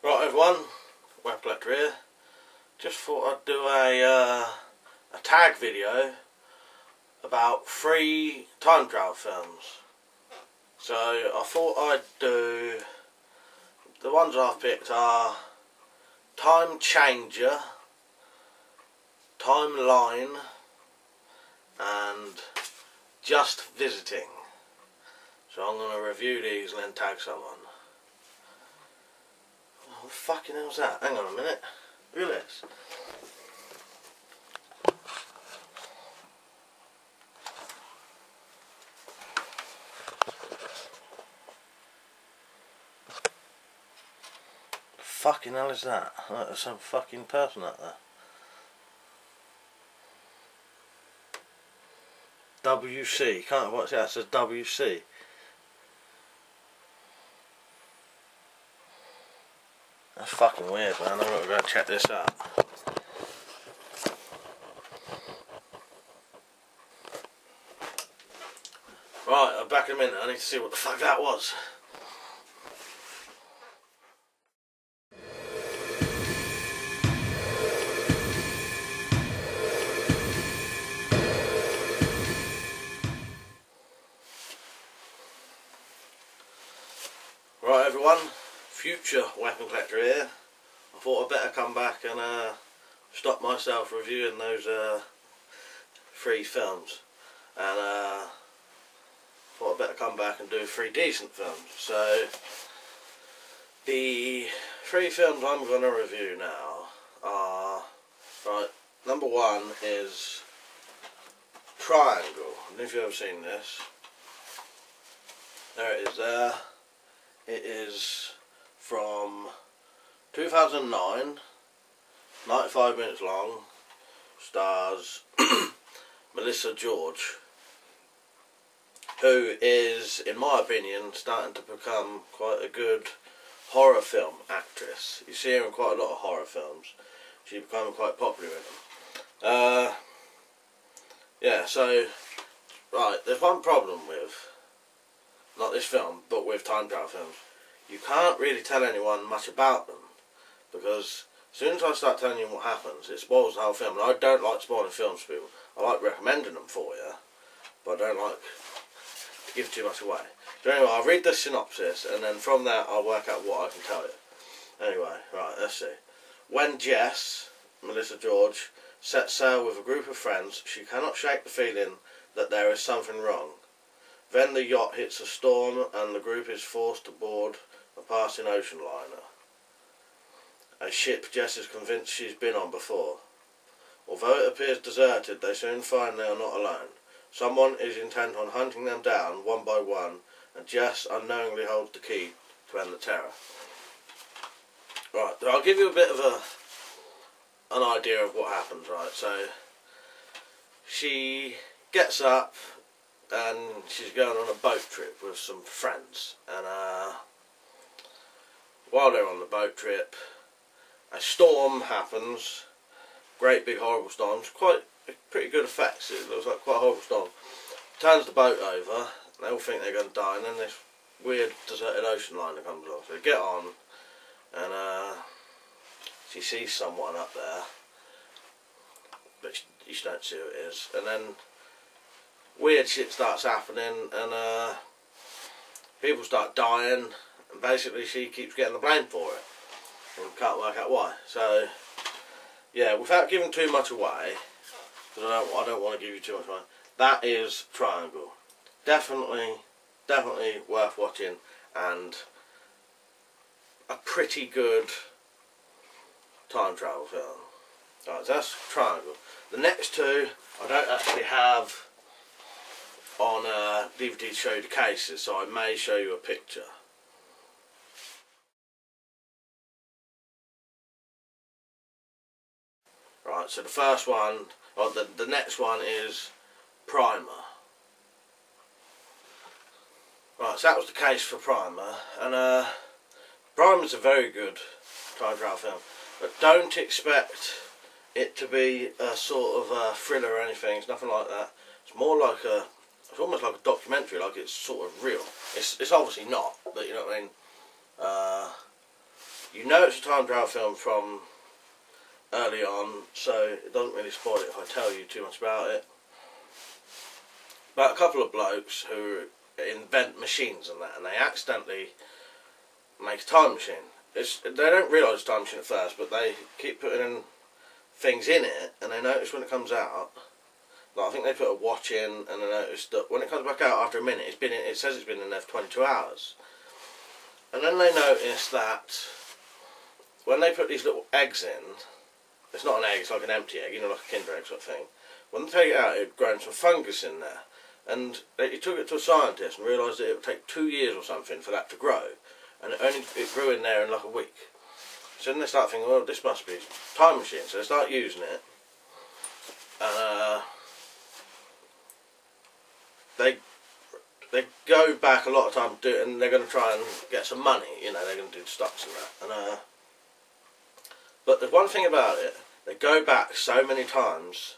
Right everyone, WeaponCollector here. Just thought I'd do a tag video about 3 time travel films. So I thought I'd do, the ones I've picked are Time Changer, Timeline and Just Visiting. So I'm going to review these and then tag someone. What the fucking hell's that? Hang on a minute. Look at this. The fucking hell is that? Like there's some fucking person out there. WC. Can't watch that. It says WC. That's fucking weird, man. I'm going to go check this out. Right, I'm back in a minute. I need to see what the fuck that was. Right everyone, future WeaponCollector here. I thought I'd better come back and stop myself reviewing those 3 films, and thought I'd better come back and do 3 decent films. So the 3 films I'm going to review now are, right, number 1 is Triangle. I don't know if you've ever seen this. There it is there. It is from 2009, 95 minutes long, stars Melissa George, who is, in my opinion, starting to become quite a good horror film actress. You see her in quite a lot of horror films. She's becoming quite popular in them. Yeah, so, right, there's one problem with, not this film, but with time travel films. You can't really tell anyone much about them, because as soon as I start telling you what happens, it spoils the whole film. And I don't like spoiling films for people. I like recommending them for you, but I don't like to give too much away. So anyway, I'll read the synopsis, and then from that I'll work out what I can tell you. Anyway, right, let's see. When Jess, Melissa George, sets sail with a group of friends, she cannot shake the feeling that there is something wrong. Then the yacht hits a storm and the group is forced to board a passing ocean liner, a ship Jess is convinced she's been on before. Although it appears deserted, they soon find they are not alone. Someone is intent on hunting them down one by one, and Jess unknowingly holds the key to end the terror. Right, I'll give you a bit of an idea of what happens, right? So, she gets up and she's going on a boat trip with some friends, and while they're on the boat trip, a storm happens, great big horrible storm, quite pretty good effects. It looks like quite a horrible storm. Turns the boat over, they all think they're going to die, and then this weird deserted ocean liner comes along. So they get on, and she sees someone up there, but you don't see who it is, and then weird shit starts happening, and people start dying, and basically she keeps getting the blame for it and can't work out why. So yeah, without giving too much away, because I don't want to give you too much away, that is Triangle. Definitely worth watching, and a pretty good time travel film. Right, so that's Triangle. The next 2 I don't actually have on DVD to show you the cases, so I may show you a picture. Right, so the first one, or the next one is Primer. Right, so that was the case for Primer, and Primer's a very good time travel film, but don't expect it to be a sort of a thriller or anything. It's nothing like that. It's more like it's almost like a documentary, like it's sort of real. It's obviously not, but you know what I mean. You know it's a time travel film from early on, so it doesn't really spoil it if I tell you too much about it. But a couple of blokes who invent machines and that, and they accidentally make a time machine. They don't realise it's a time machine at first, but they keep putting in things in it, and they notice when it comes out. Like, I think they put a watch in, and they notice that when it comes back out after a minute, it says it's been in there for 22 hours. And then they notice that when they put these little eggs in, it's not an egg, it's like an empty egg, you know, like a Kinder egg sort of thing. When they take it out, it had grown some fungus in there. And they took it to a scientist and realised that it would take 2 years or something for that to grow. And it grew in there in like a week. So then they start thinking, well, this must be a time machine. So they start using it. They go back a lot of time to do it, and they're going to try and get some money. You know, they're going to do stocks and that. But the one thing about it, they go back so many times,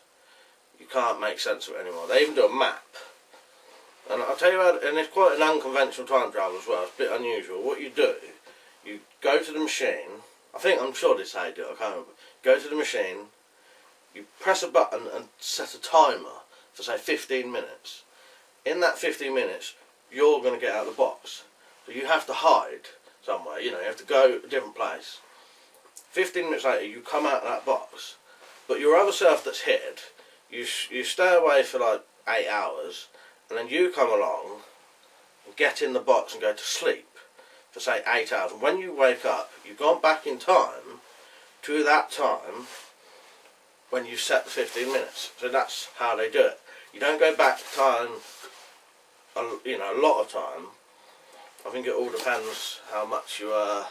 you can't make sense of it anymore. They even do a map. And I'll tell you about it, and it's quite an unconventional time travel as well. It's a bit unusual. What you do, you go to the machine. I'm sure this is how you do it, I can't remember. Go to the machine, you press a button and set a timer for say 15 minutes. In that 15 minutes, you're going to get out of the box. So you have to hide somewhere, you know, you have to go a different place. 15 minutes later, you come out of that box. But your other self that's hid, you stay away for like 8 hours, and then you come along and get in the box and go to sleep for say 8 hours. And when you wake up, you've gone back in time to that time when you set the 15 minutes. So that's how they do it. You don't go back to time, you know, a lot of time. I think it all depends how much you are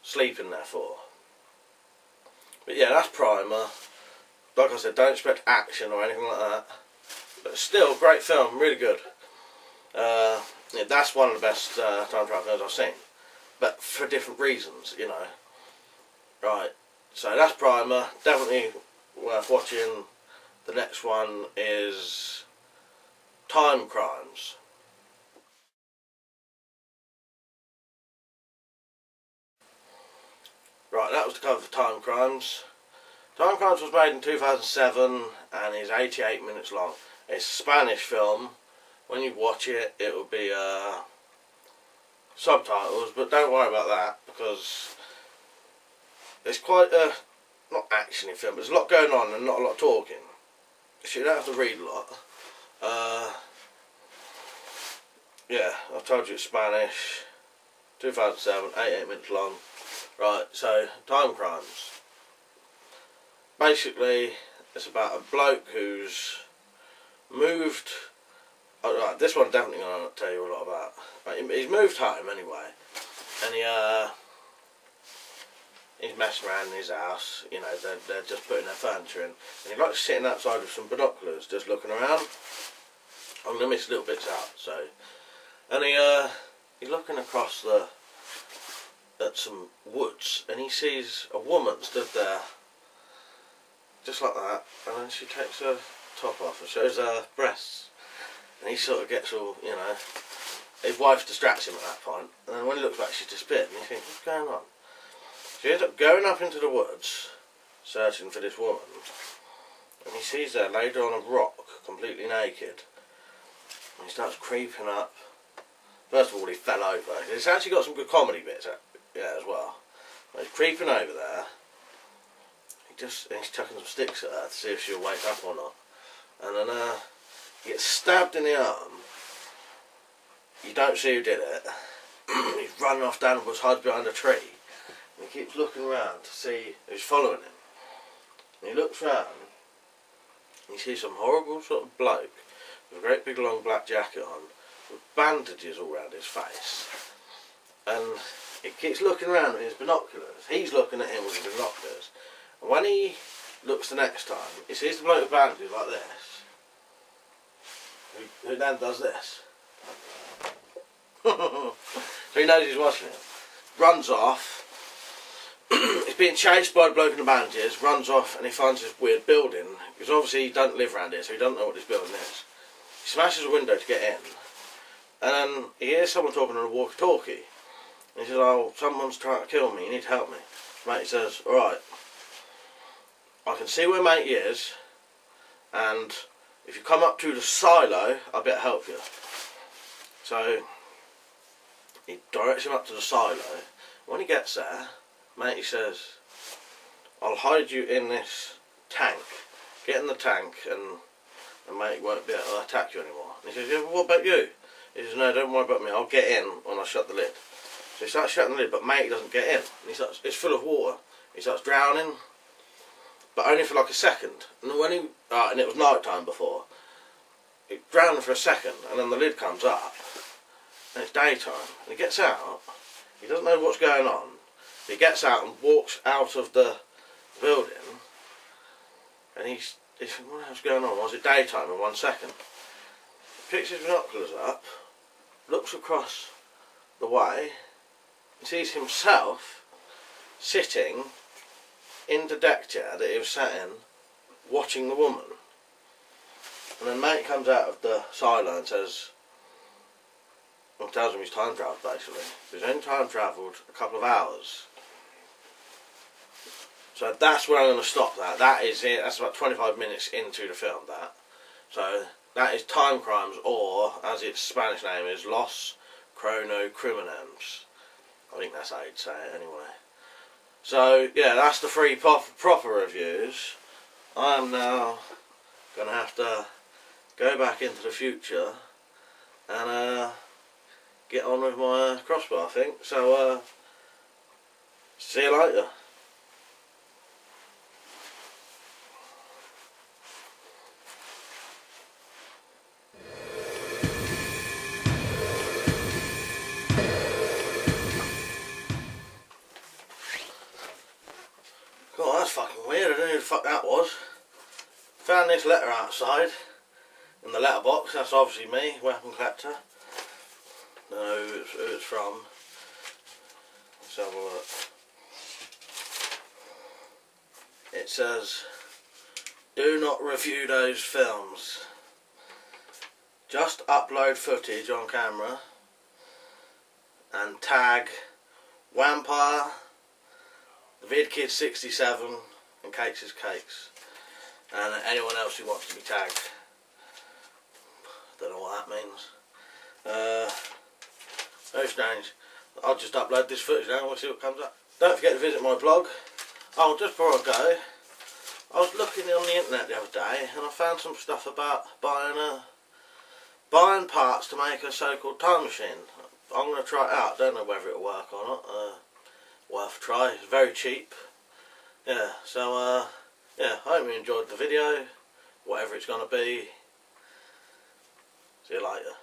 sleeping there for. But yeah, that's Primer. Like I said, don't expect action or anything like that. But still, great film, really good. Yeah, that's one of the best time travel films I've seen. But for different reasons, you know. Right, so that's Primer. Definitely worth watching. The next one is Time Crimes. Right, that was the cover for Time Crimes. Time Crimes was made in 2007 and is 88 minutes long. It's a Spanish film. When you watch it, it will be subtitles, but don't worry about that because it's quite a, not actiony film, but there's a lot going on and not a lot of talking. So you don't have to read a lot. Yeah, I've told you it's Spanish. 2007, 88 minutes long. Right, so Time Crimes. Basically, it's about a bloke who's moved. Oh, right, this one definitely going to tell you a lot about. Right, he's moved home anyway, and he's messing around in his house. You know, they're just putting their furniture in, and he likes sitting outside with some binoculars, just looking around. I'm going to miss little bits out. So, and he's looking across at some woods, and he sees a woman stood there, just like that, and then she takes her top off and shows her breasts, and he sort of gets all, you know, his wife distracts him at that point, and then when he looks back she's disappeared, and he thinks, what's going on? So he ends up going up into the woods, searching for this woman, and he sees her laid on a rock, completely naked, and he starts creeping up. First of all, he fell over. It's actually got some good comedy bits, yeah, as well. But he's creeping over there. He's chucking some sticks at her to see if she'll wake up or not. And then he gets stabbed in the arm. You don't see who did it. He's running off down the woods, hides behind a tree. And he keeps looking around to see who's following him. And he looks round. And you see some horrible sort of bloke with a great big long black jacket on, with bandages all around his face. And he keeps looking around with his binoculars. He's looking at him with his binoculars. And when he looks the next time, he sees the bloke with bandages like this, who then does this. So he knows he's watching him. Runs off. He's being chased by the bloke in the bandages, runs off, and he finds this weird building, because obviously he doesn't live around here, so he doesn't know what this building is. He smashes a window to get in, and then he hears someone talking on a walkie-talkie. He says, oh, someone's trying to kill me, you need to help me. Matey says, alright, I can see where Matey is, and if you come up to the silo, I'll be able to help you. So he directs him up to the silo. When he gets there, Matey says, I'll hide you in this tank. Get in the tank and Matey won't be able to attack you anymore. And he says, yeah, but what about you? He says, no, don't worry about me, I'll get in when I shut the lid. So he starts shutting the lid, but Matey doesn't get in. And it's full of water. He starts drowning, but only for like a second. And when and it was night time before. He drowned for a second, and then the lid comes up, and it's daytime. And he gets out. He doesn't know what's going on. He gets out and walks out of the building, and he's thinking, what else is going on? Was it daytime in 1 second? He picks his binoculars up, looks across the way, and sees himself sitting in the deck chair that he was sat in, watching the woman. And then Mate comes out of the silo and says, and tells him he's time travelled basically. He's only time travelled a couple of hours. So that's where I'm going to stop that. That is it. That's about 25 minutes into the film, that. So that is Time Crimes, or as its Spanish name is, Los Chronocriminales. I think that's how you'd say it anyway. So yeah, that's the 3 proper reviews. I am now going to have to go back into the future and get on with my crossbar, I think. So see you later. God, that's fucking weird. I don't know who the fuck that was. Found this letter outside in the letterbox. That's obviously me, WeaponCollector. Don't know who it's from. Let's have a look. It says, do not review those films. Just upload footage on camera and tag Vampire, VidKid67 and Cakes is Cakes, and anyone else who wants to be tagged. Don't know what that means. Very strange. I'll just upload this footage now and we'll see what comes up. Don't forget to visit my blog. Oh, just before I go, I was looking on the internet the other day and I found some stuff about buying parts to make a so-called time machine. I'm going to try it out. Don't know whether it'll work or not. Worth a try. It's very cheap. Yeah, so yeah, I hope you enjoyed the video, whatever it's going to be. See you later.